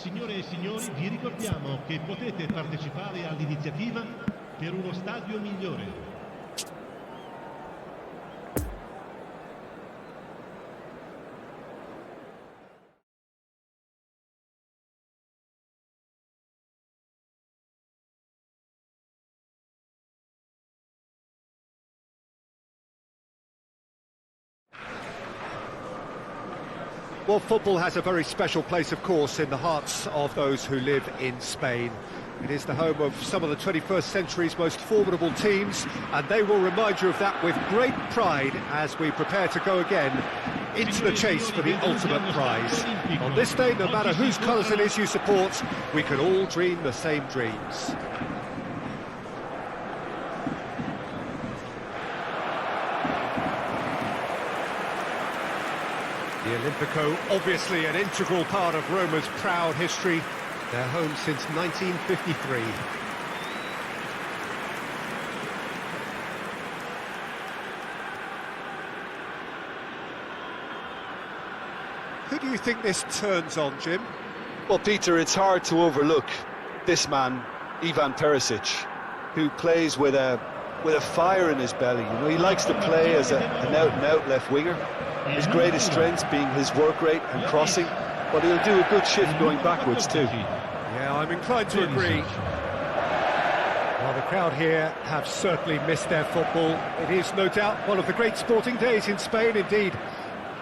Signore e signori, vi ricordiamo che potete partecipare all'iniziativa per uno stadio migliore. Well, football has a very special place, of course, in the hearts of those who live in Spain. It is the home of some of the 21st century's most formidable teams, and they will remind you of that with great pride as we prepare to go again into the chase for the ultimate prize. On this day, no matter whose colours it is you support, we can all dream the same dreams. The Olympico, obviously an integral part of Roma's proud history. Their home since 1953. Who do you think this turns on, Jim? Well, Peter, it's hard to overlook this man, Ivan Perisic, who plays with a fire in his belly. You know, he likes to play as an out-and-out left winger. His greatest strength being his work rate and crossing, but he'll do a good shift going backwards too. Yeah, I'm inclined to agree. Well, the crowd here have certainly missed their football. It is no doubt one of the great sporting days in Spain, indeed,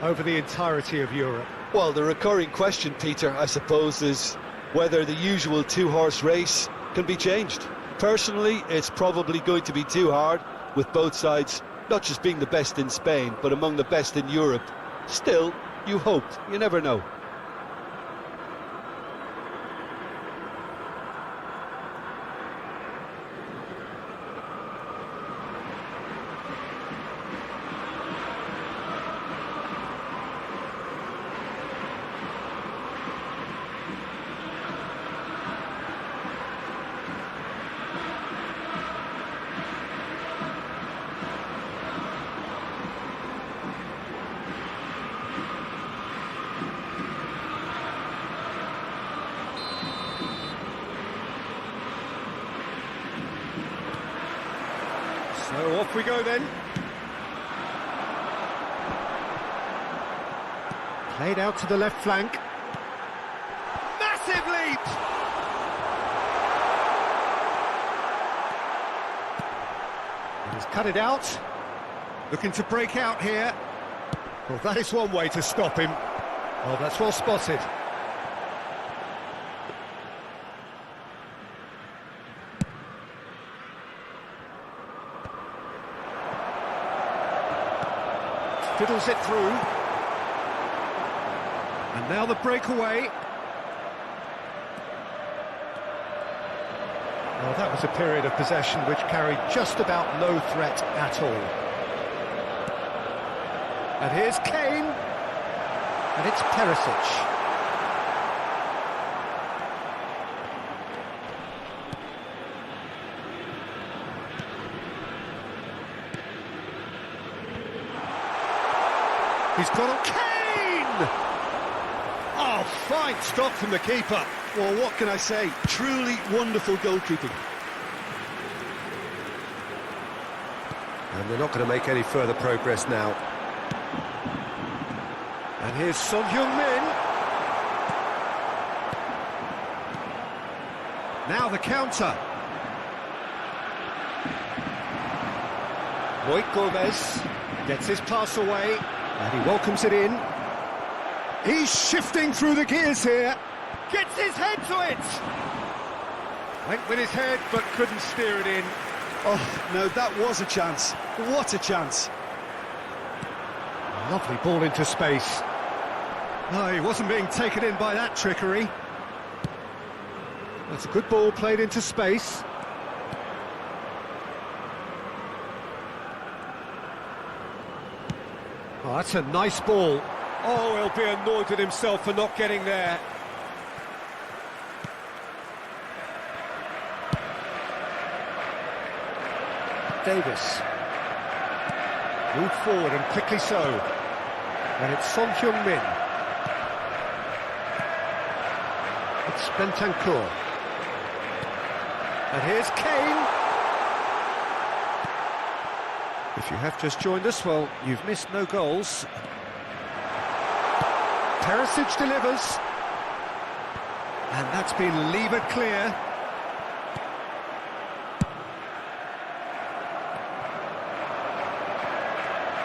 over the entirety of Europe. Well, the recurring question, Peter, I suppose, is whether the usual two-horse race can be changed. Personally, it's probably going to be too hard, with both sides not just being the best in Spain, but among the best in Europe. Still, you hope. You never know. So off we go then. Played out to the left flank. Massive leap! He's cut it out. Looking to break out here. Well, that is one way to stop him. Oh, that's well spotted. Fiddles it through. And now the breakaway. Well, that was a period of possession which carried just about no threat at all. And here's Kane. And it's Perisic. He's got a Kane! Oh, fine stop from the keeper. Well, what can I say? Truly wonderful goalkeeping. And they're not going to make any further progress now. And here's Son Heung-min. Now the counter. Loic Gomez gets his pass away. And he welcomes it in. He's shifting through the gears here. Gets his head to it. Went with his head, but couldn't steer it in. Oh, no, that was a chance. What a chance. Lovely ball into space. No, he wasn't being taken in by that trickery. That's a good ball played into space. Oh, that's a nice ball. Oh, he'll be annoyed with himself for not getting there. Davis. Moved forward and quickly so. And it's Son Heung-min. It's Bentancur. And here's Kane. If you have just joined us, well, you've missed no goals. Perisic delivers. And that's been levered clear.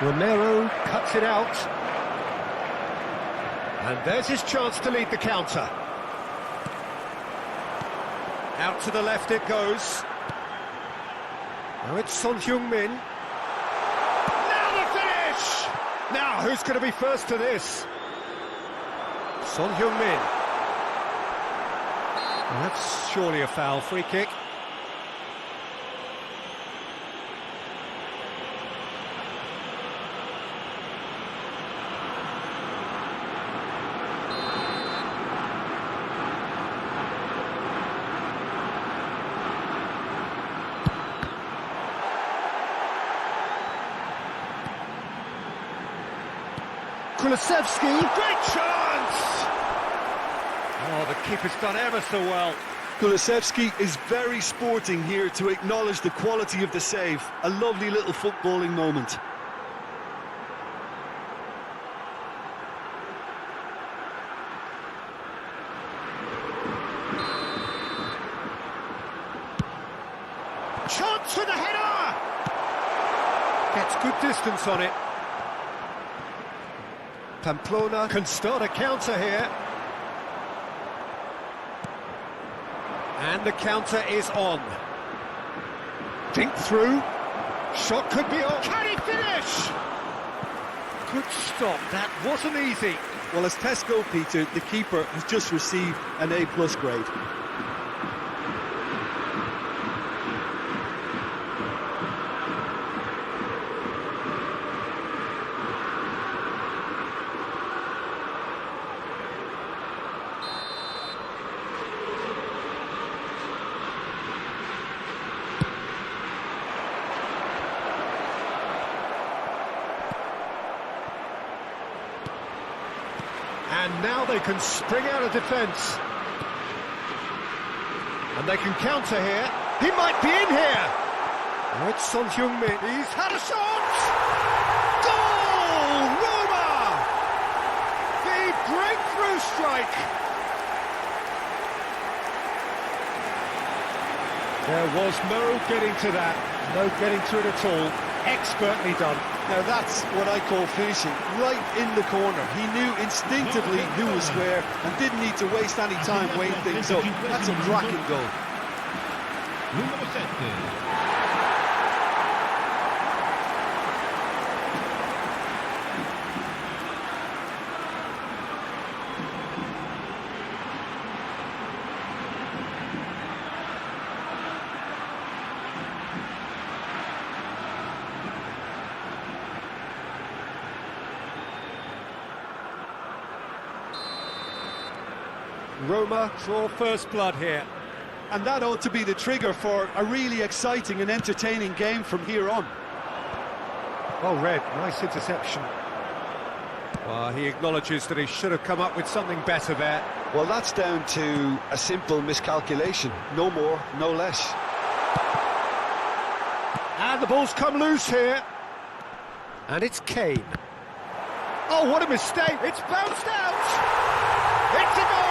Romero cuts it out. And there's his chance to lead the counter. Out to the left it goes. Now it's Son Heung-min. Now the finish! Now who's going to be first to this? Son Heung-min. Well, that's surely a foul. Free kick. Kulusevski, great chance! Oh, the keeper's done ever so well. Kulusevski is very sporting here to acknowledge the quality of the save. A lovely little footballing moment. Chance for the header! Gets good distance on it. Pamplona can start a counter here. And the counter is on. Think through. Shot could be on. Can he finish? Good stop. That wasn't easy. Well, as Tesco, Peter, the keeper has just received an A+ grade. And now they can spring out of defence. And they can counter here. He might be in here. Oh, it's Son Heung-min. He's had a shot! Goal! Roma! The breakthrough strike! There was no getting to that. No getting to it at all. Expertly done. Now that's what I call finishing, right in the corner. He knew instinctively who was where and didn't need to waste any time weighing things up. That's a cracking goal. Numero 7. Roma draw first blood here. And that ought to be the trigger for a really exciting and entertaining game from here on. Well read, nice interception. Well, he acknowledges that he should have come up with something better there. Well, that's down to a simple miscalculation. No more, no less. And the ball's come loose here. And it's Kane. Oh, what a mistake! It's bounced out! It's a goal!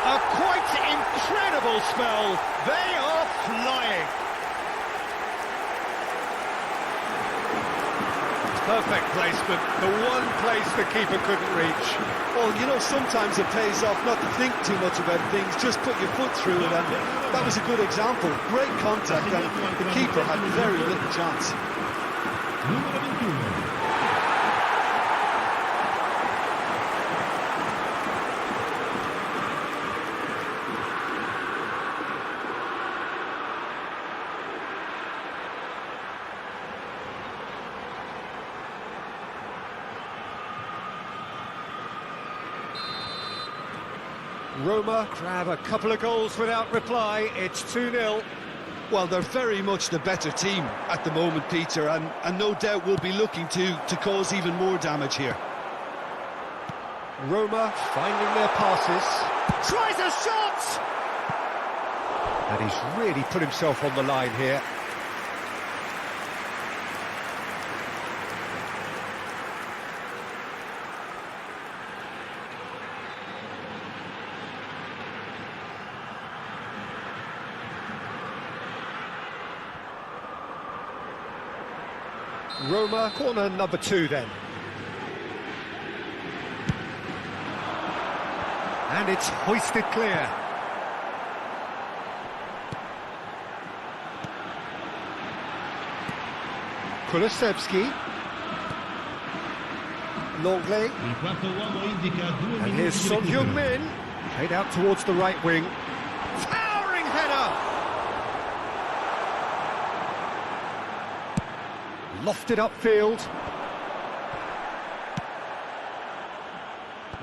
A quite incredible spell. They are flying. Perfect placement. The one place the keeper couldn't reach. Well, you know, sometimes it pays off not to think too much about things, just put your foot through it, and that was a good example. Great contact, and the keeper had very little chance. Numero 21. Roma grab a couple of goals without reply. It's 2-0. Well, they're very much the better team at the moment, Peter, and no doubt will be looking to cause even more damage here. Roma finding their passes. Tries a shot! And he's really put himself on the line here. Roma, corner number 2 then. And it's hoisted clear. Kulusevski. Longley. Il quarto uomo indica 2 And minuti here's di Son recupero. Heung-min. Played out towards the right wing. Towering header! Lofted upfield.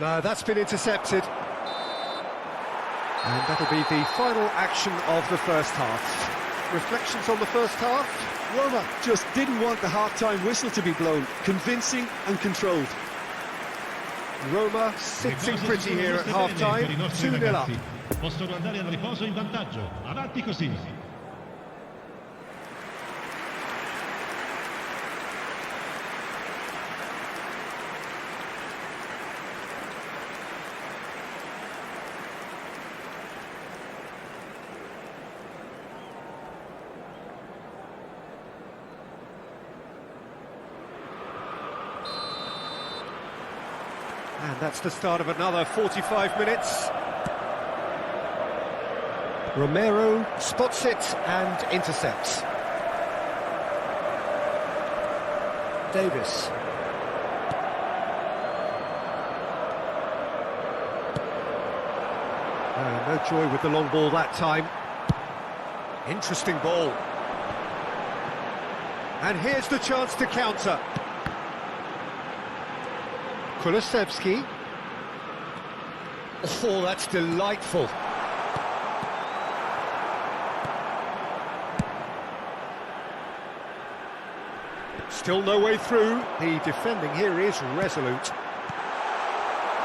No, that's been intercepted. And that'll be the final action of the first half. Reflections on the first half? Roma just didn't want the half-time whistle to be blown. Convincing and controlled. Roma Le sitting cose pretty si sono here at messe bene half-time. per i nostri 2-0 up. ragazzi. Possono andare al riposo in vantaggio. Avanti così. And that's the start of another 45 minutes. Romero spots it and intercepts. Davis. No joy with the long ball that time. Interesting ball. And here's the chance to counter. Kulusevski. Oh, that's delightful. Still no way through. The defending here is resolute.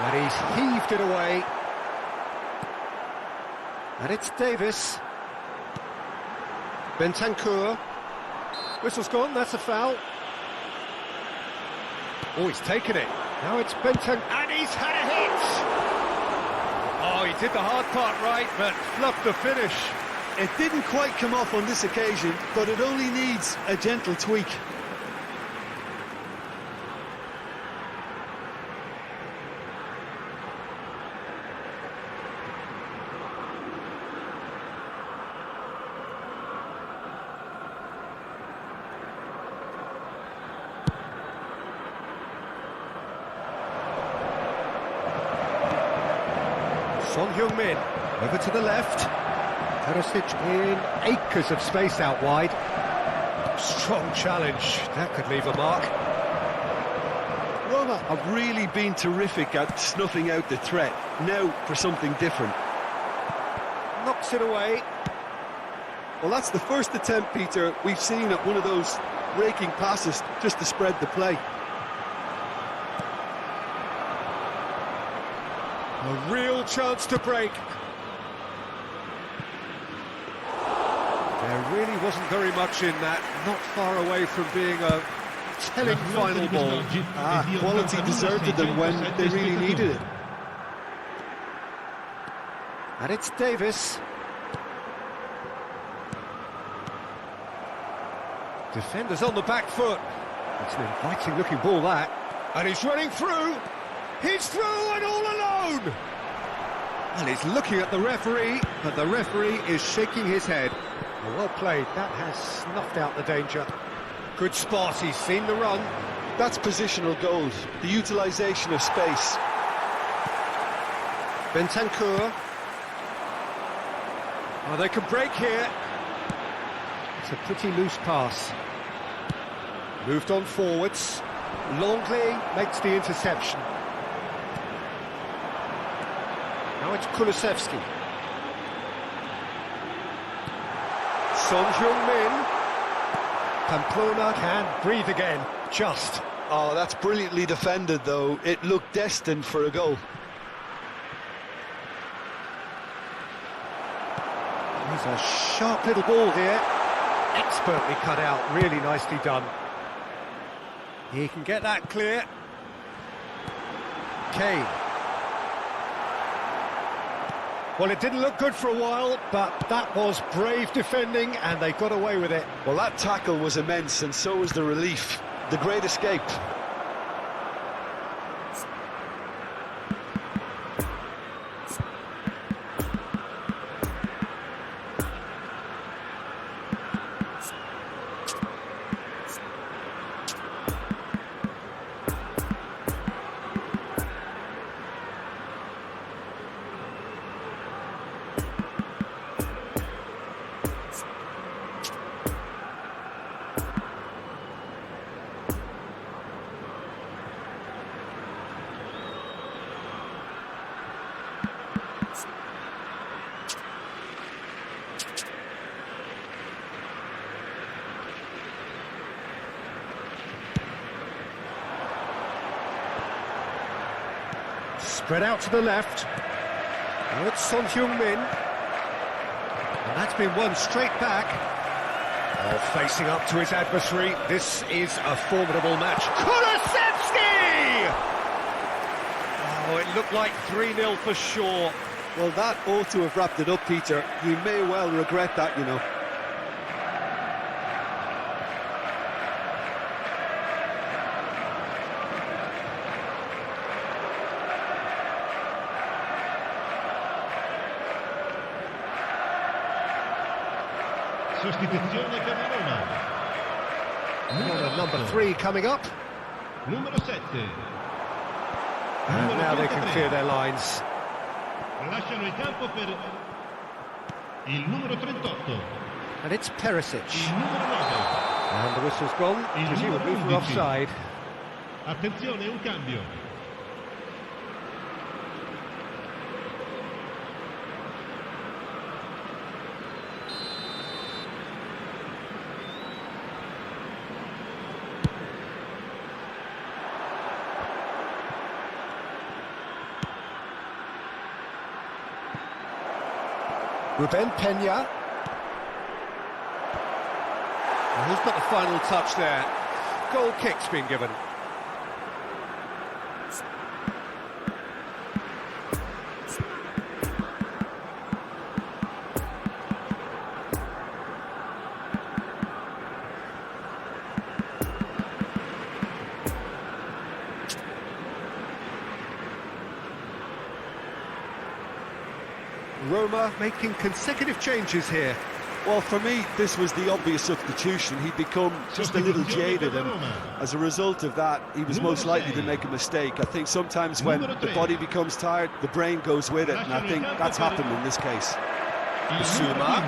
And he's heaved it away. And it's Davis. Bentancur. Whistle's gone, that's a foul. Oh, he's taken it. Now it's Bentancur, and he's had a hit! Oh, he did the hard part right, but fluffed the finish. It didn't quite come off on this occasion, but it only needs a gentle tweak. Son Heung-min, over to the left. Perisic in acres of space out wide. Strong challenge, that could leave a mark. Roma have really been terrific at snuffing out the threat. Now for something different. Knocks it away. Well, that's the first attempt, Peter, we've seen at one of those raking passes just to spread the play. A real chance to break. There really wasn't very much in that, not far away from being a telling final ball. Quality deserted them when they really needed it. And it's Davis. Defenders on the back foot. It's an inviting looking ball, that. And he's running through. He's through and all alone. And he's looking at the referee, but the referee is shaking his head. Well played, that has snuffed out the danger. Good spot, he's seen the run. That's positional goals, the utilisation of space. Bentancur. Oh, they can break here. It's a pretty loose pass. Moved on forwards. Longley makes the interception. Now it's Kulusevski. Son Heung-min. Pamplona can breathe again, just. Oh, that's brilliantly defended, though. It looked destined for a goal. He's a sharp little ball here. Expertly cut out, really nicely done. He can get that clear. Kane. Well, it didn't look good for a while, but that was brave defending, and they got away with it. Well, that tackle was immense, and so was the relief. The great escape. Spread out to the left. Now it's Son Heung-min. And that's been won straight back. Oh, facing up to his adversary. This is a formidable match. Kulusevski! Oh, it looked like 3-0 for sure. Well, that ought to have wrapped it up, Peter. You may well regret that, you know. Sostituzione per la Roma. Number 3 coming up. Numero 7. And now they can clear their lines. Lasciano il campo per il numero 38. And it's Perisic. Il numero 9. And the whistle's gone, presumably for offside. Attenzione, un cambio. Ruben Peña. And who's got the final touch there? Goal kick's been given. Roma making consecutive changes here. Well, for me, this was the obvious substitution. He'd become just a little jaded, and as a result of that, he was most likely to make a mistake. I think sometimes when the body becomes tired, the brain goes with it, and I think that's happened in this case. Zuma.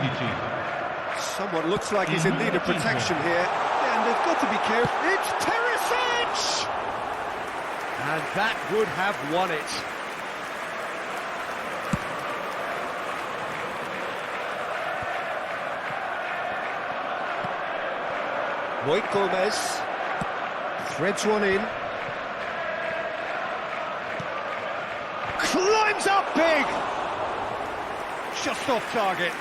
Someone looks like he's in need of protection here. Yeah, and they've got to be careful. It's Perisic! And that would have won it. Moit Gomez threads one in. Climbs up big! Just off target.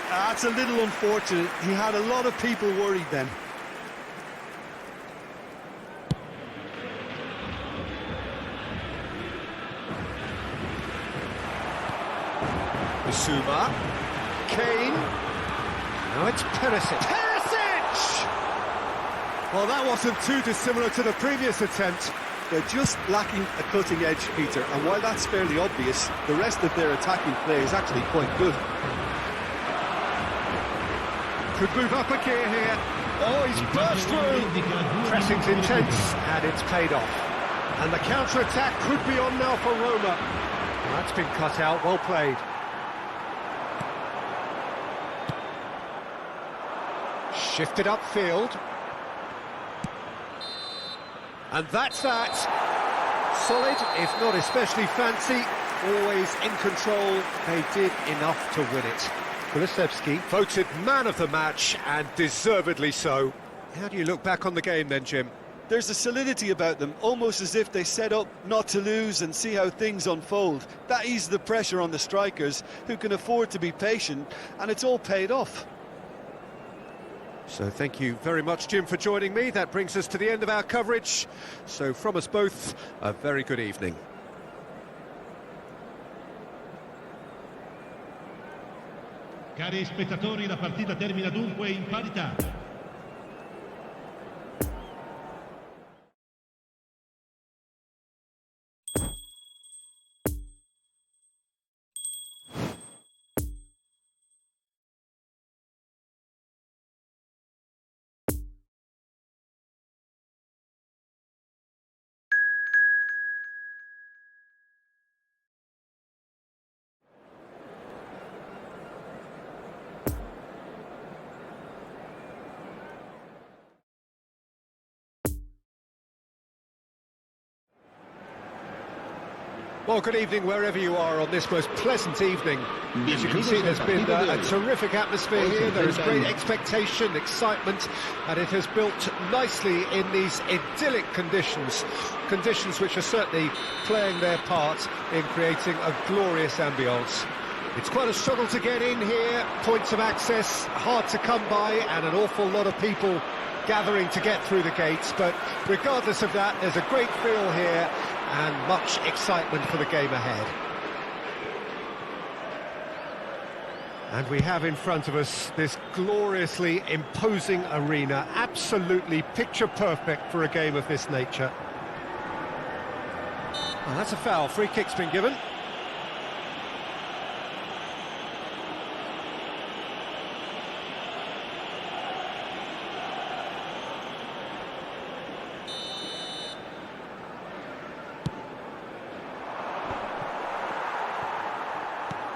That's a little unfortunate. He had a lot of people worried then. Zuma. Kane. Now it's Perisic. Well, that wasn't too dissimilar to the previous attempt. They're just lacking a cutting edge, Peter, and while that's fairly obvious, the rest of their attacking play is actually quite good. Could move up a gear here. Oh, he's burst through. Pressing's intense, and it's paid off. And the counter-attack could be on now for Roma. That's been cut out, well played. Shifted upfield. And that's that. Solid, if not especially fancy. Always in control. They did enough to win it. Kulusevski voted man of the match, and deservedly so. How do you look back on the game then, Jim? There's a solidity about them, almost as if they set up not to lose and see how things unfold. That eases the pressure on the strikers, who can afford to be patient, and it's all paid off. So thank you very much, Jim, for joining me. That brings us to the end of our coverage. So from us both, a very good evening. Cari spettatori, la partita termina dunque in parità. Well, good evening wherever you are on this most pleasant evening. As you can see, there's been a terrific atmosphere here. There is great expectation, excitement, and it has built nicely in these idyllic conditions. Conditions which are certainly playing their part in creating a glorious ambience. It's quite a struggle to get in here, points of access hard to come by, and an awful lot of people gathering to get through the gates, but regardless of that, there's a great feel here and much excitement for the game ahead. And we have in front of us this gloriously imposing arena, absolutely picture perfect for a game of this nature. Well, that's a foul, free kick's been given.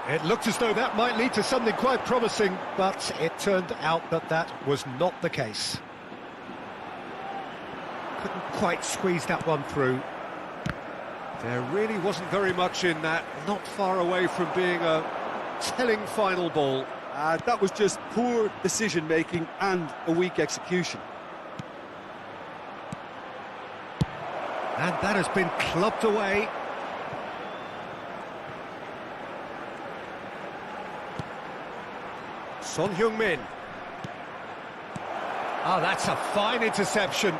It looked as though that might lead to something quite promising, but it turned out that that was not the case. Couldn't quite squeeze that one through. There really wasn't very much in that, not far away from being a telling final ball. That was just poor decision-making and a weak execution. And that has been clubbed away. Son Heung-min. Ah, that's a fine interception.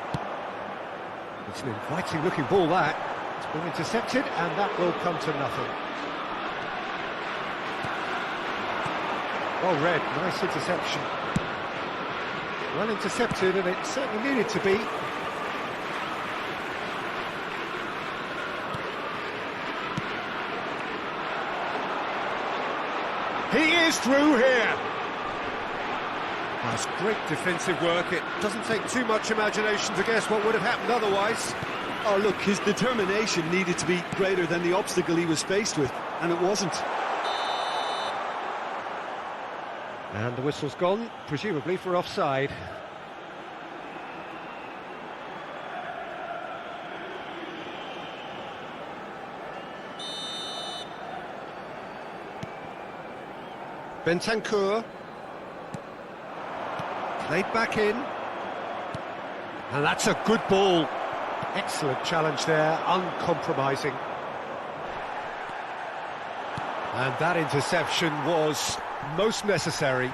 It's an inviting looking ball, that. It's been intercepted, and that will come to nothing. Well read, nice interception. Well intercepted, and it certainly needed to be. He is through here. That's great defensive work. It doesn't take too much imagination to guess what would have happened otherwise. Oh, look, his determination needed to be greater than the obstacle he was faced with, and it wasn't. And the whistle's gone, presumably for offside. Bentancur. Played back in. And that's a good ball. Excellent challenge there, uncompromising. And that interception was most necessary.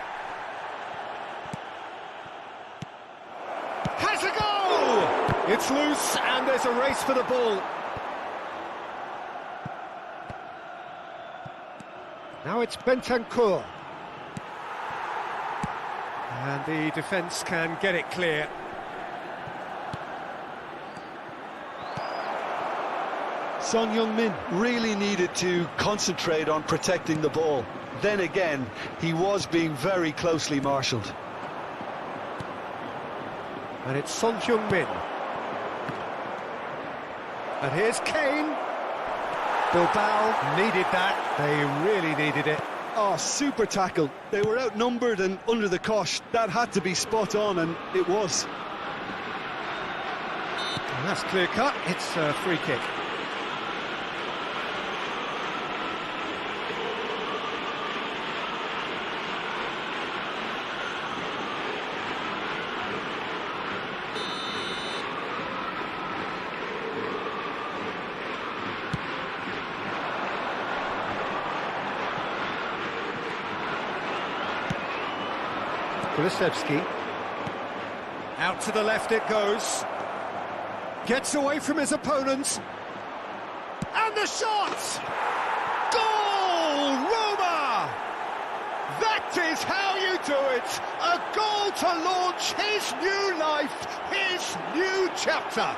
Has a goal! It's loose and there's a race for the ball. Now it's Bentancur. And the defence can get it clear. Son Heung-min really needed to concentrate on protecting the ball. Then again, he was being very closely marshalled. And it's Son Heung-min. And here's Kane. Bilbao needed that. They really needed it. Oh, super tackle. They were outnumbered and under the cosh. That had to be spot on, and it was. And that's clear cut. It's a free kick. Kulusevski. Out to the left it goes. Gets away from his opponents. And the shot! Goal! Roma! That is how you do it! A goal to launch his new life, his new chapter!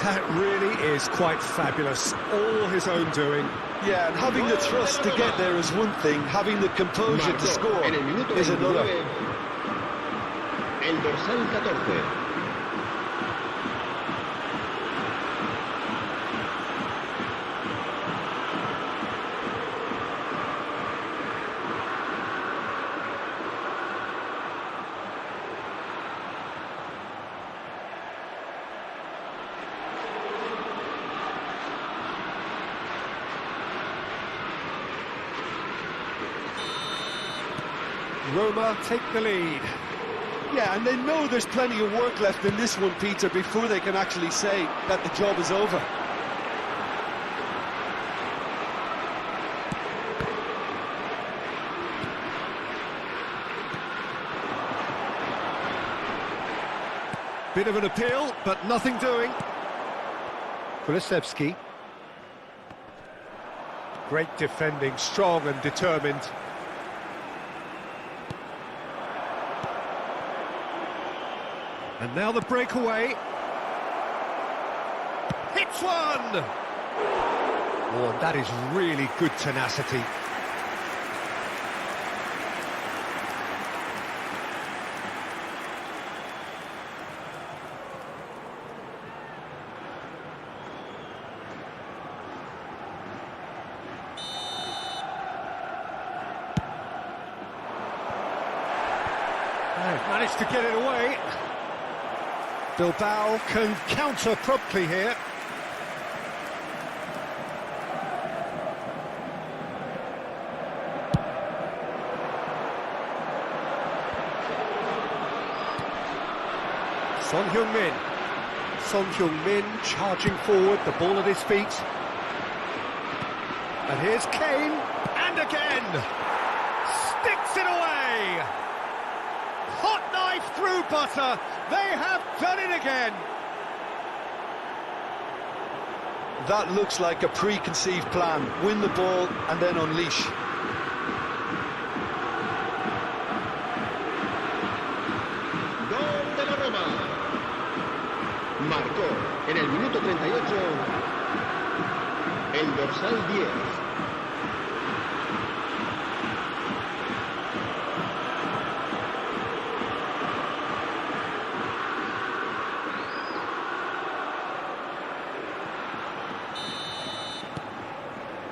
That really is quite fabulous. All his own doing. Yeah, and having the thrust to get there is one thing, having the composure to score is another. El dorsal 14. Roma take the lead. Yeah, and they know there's plenty of work left in this one, Peter, before they can actually say that the job is over. Bit of an appeal, but nothing doing. Kulusevski. Great defending, strong and determined. And now the breakaway. Hits one! Oh, that is really good tenacity. They've managed to get it away. Bilbao can counter promptly here. Son Heung-min. Son Heung-min charging forward, the ball at his feet. And here's Kane, and again! Sticks it away! Hot knife through butter, they have done it again! That looks like a preconceived plan. Win the ball and then unleash. Gol de la Roma. Marcó en el minuto 38 el dorsal 10.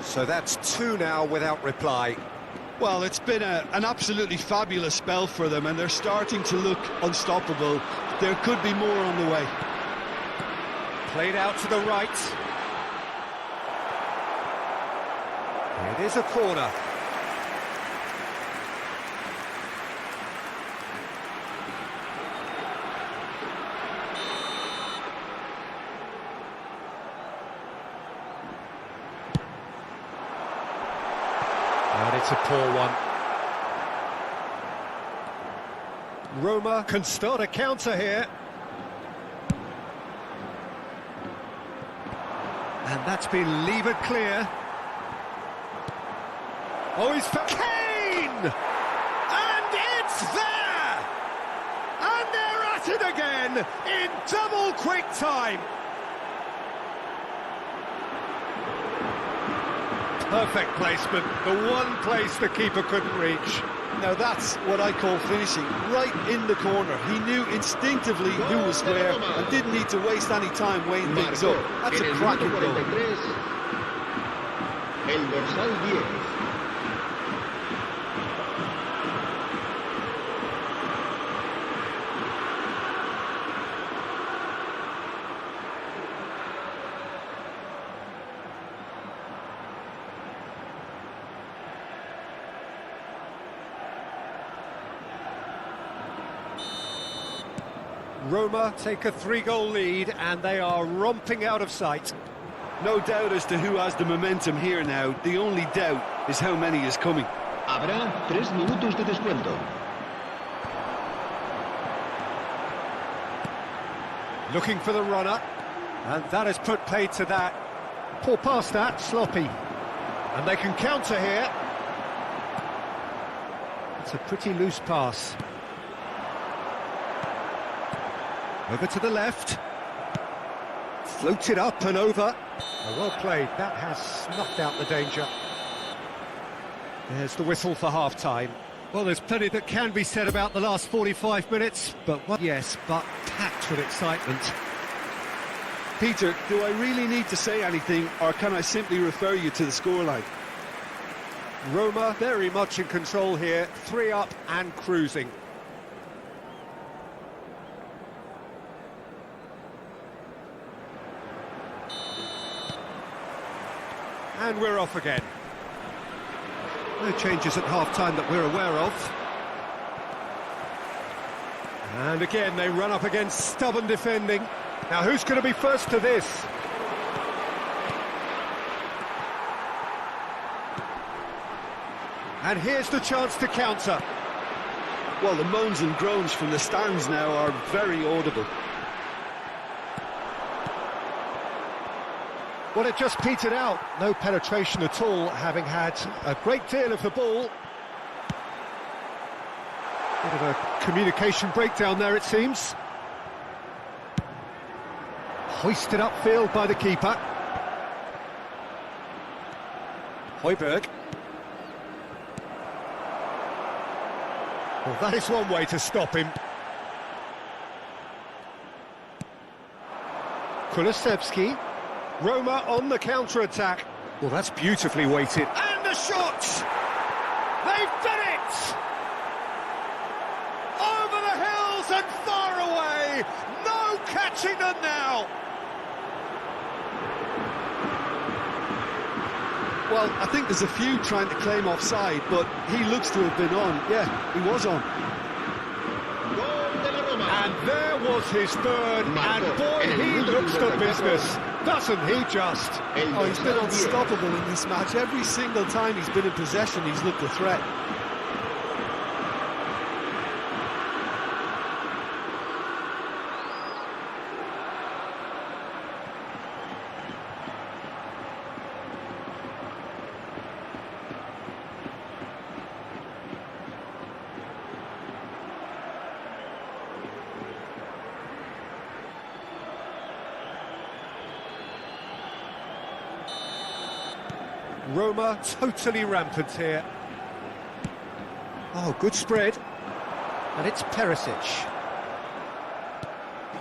So that's two now without reply. Well, it's been an absolutely fabulous spell for them, and they're starting to look unstoppable. There could be more on the way. Played out to the right. It is a corner. And it's a poor one. Roma can start a counter here. And that's been levered clear. Oh, he's for Kane! And it's there! And they're at it again in double quick time. Perfect placement, the one place the keeper couldn't reach. Now that's what I call finishing, right in the corner. He knew instinctively who was where and didn't need to waste any time weighing things up. That's a cracking goal. El dorsal 10. Roma take a 3-goal lead and they are romping out of sight. No doubt as to who has the momentum here now. The only doubt is how many is coming. Habrá 3 minutos de descuento. Looking for the runner, and that has put paid to that. Poor pass that, sloppy. And they can counter here. It's a pretty loose pass. Over to the left. Floated up and over. Oh, well played. That has snuffed out the danger. There's the whistle for half-time. Well, there's plenty that can be said about the last 45 minutes, but yes, but packed with excitement. Peter, do I really need to say anything, or can I simply refer you to the scoreline? Roma very much in control here, 3 up and cruising. And we're off again. No changes at half-time that we're aware of. And again, they run up against stubborn defending. Now, who's going to be first to this? And here's the chance to counter. Well, the moans and groans from the stands now are very audible. Well, it just petered out. No penetration at all, having had a great deal of the ball. Bit of a communication breakdown there, it seems. Hoisted upfield by the keeper. Højbjerg. Well, that is one way to stop him. Kulusevski. Roma on the counter-attack. Well, that's beautifully weighted. And the shot! They've done it! Over the hills and far away! No catching them now! Well, I think there's a few trying to claim offside, but he looks to have been on. Yeah, he was on. Gol de la Roma. And there was his third, and boy, he looks the business. Doesn't he just? Oh, he's been unstoppable in this match. Every single time he's been in possession, he's looked a threat. Roma totally rampant here. Oh, good spread. And it's Perisic.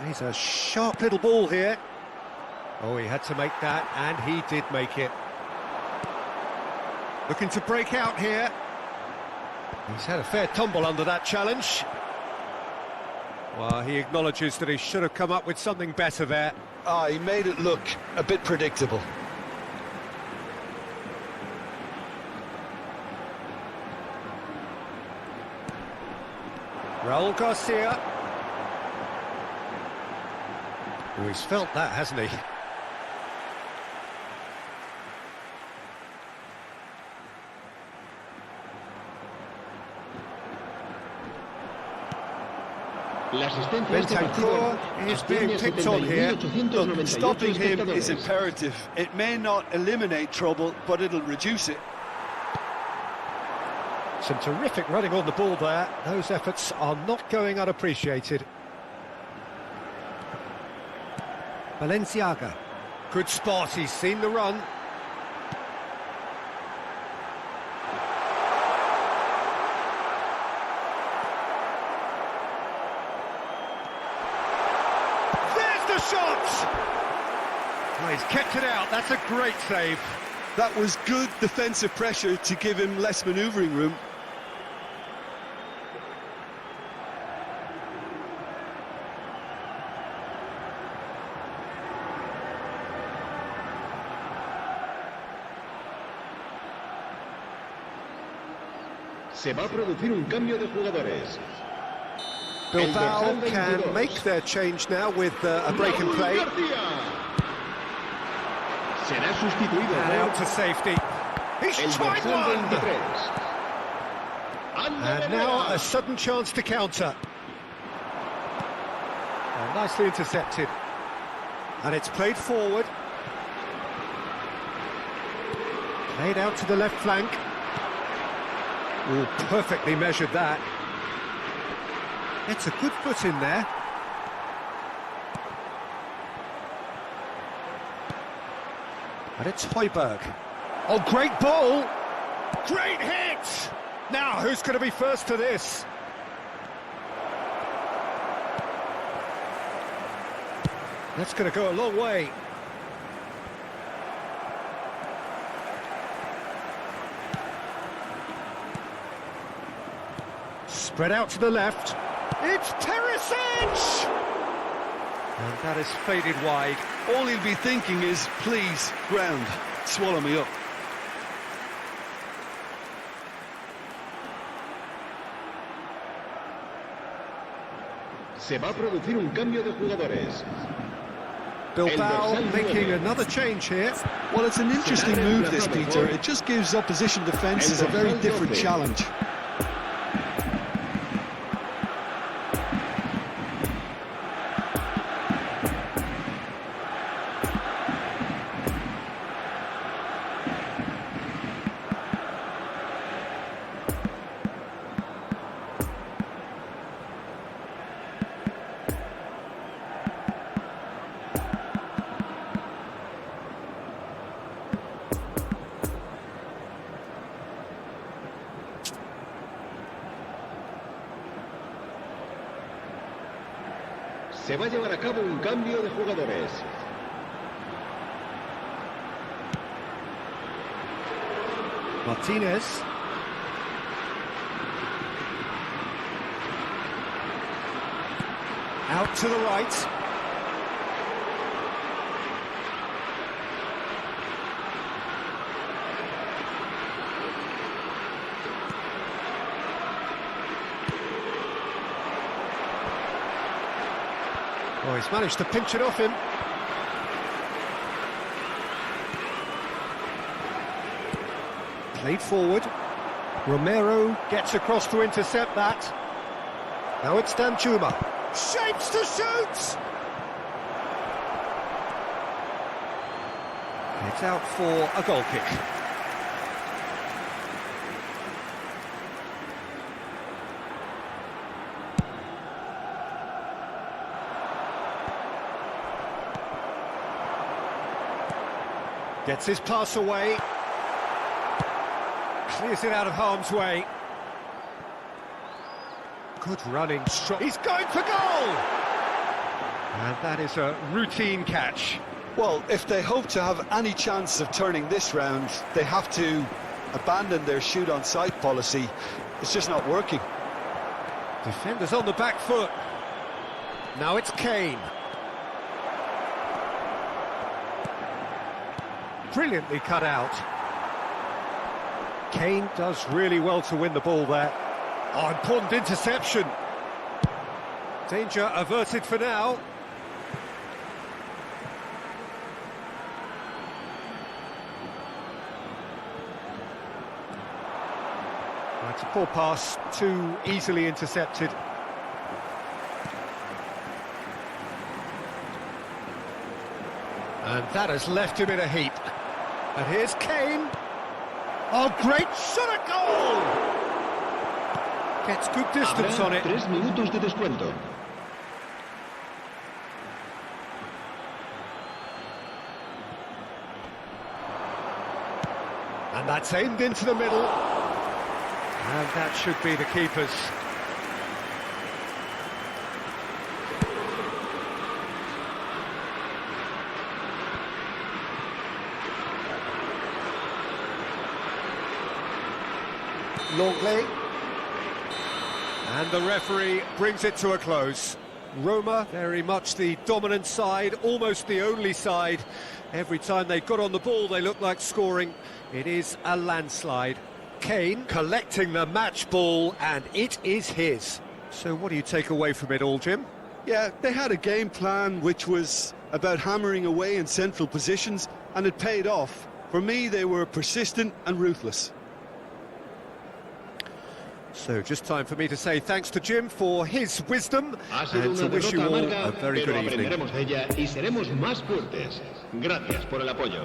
He's a sharp little ball here. Oh, he had to make that, and he did make it. Looking to break out here. He's had a fair tumble under that challenge. Well, he acknowledges that he should have come up with something better there. Ah, he made it look a bit predictable. Raul Garcia. Oh, he's felt that, hasn't he? La asistencia a este partido Bentancur is being asciende a picked on here. 70.898 Look, stopping him is espectadores. imperative. It may not eliminate trouble, but it'll reduce it. Some terrific running on the ball there. Those efforts are not going unappreciated. Valenciaga. Good spot, he's seen the run. There's the shot! Oh, he's kept it out, that's a great save. That was good defensive pressure to give him less manoeuvring room. Se va a producir un cambio de jugadores. Bilbao can make their change now with a break and play. García. Será sustituido And out to safety. He's El tried dorsal one! 23. And now a sudden chance to counter. Nicely intercepted. And it's played forward. Played out to the left flank. Oh, perfectly measured that. It's a good foot in there. And it's Højbjerg. Oh, great ball! Great hit! Now, who's going to be first to this? That's going to go a long way. Spread out to the left. It's Perisic! And that is faded wide. All he'll be thinking is, please, ground, swallow me up. Se va a producir un cambio de jugadores. Bilbao making another change here. Well, it's an interesting move, this, Peter. It just gives opposition defences a very different challenge. Se va a llevar a cabo un cambio de jugadores. Martinez. Out to the right. Oh, he's managed to pinch it off him. Played forward. Romero gets across to intercept that. Now it's Danjuma. Shapes to shoot! It's out for a goal kick. Gets his pass away. Clears it out of harm's way. Good running shot. He's going for goal! And that is a routine catch. Well, if they hope to have any chance of turning this round, they have to abandon their shoot-on-sight policy. It's just not working. Defenders on the back foot. Now it's Kane. Brilliantly cut out. Kane does really well to win the ball there. Oh, important interception. Danger averted for now. It's a poor pass, too easily intercepted. And that has left him in a heap. And here's Kane. Oh, great shot at goal! Gets good distance on it. 3 minutos de descuento. And that's aimed into the middle. And that should be the keeper's. Longley. And the referee brings it to a close. Roma, very much the dominant side, almost the only side. Every time they got on the ball, they looked like scoring. It is a landslide. Kane collecting the match ball, and it is his. So what do you take away from it all, Jim? Yeah, they had a game plan which was about hammering away in central positions, and it paid off. For me, they were persistent and ruthless. So just time for me to say thanks to Jim for his wisdom Ha sido and to una wish you derrota all amarga, a very pero good evening. aprenderemos de ella y seremos más fuertes. Gracias por el apoyo.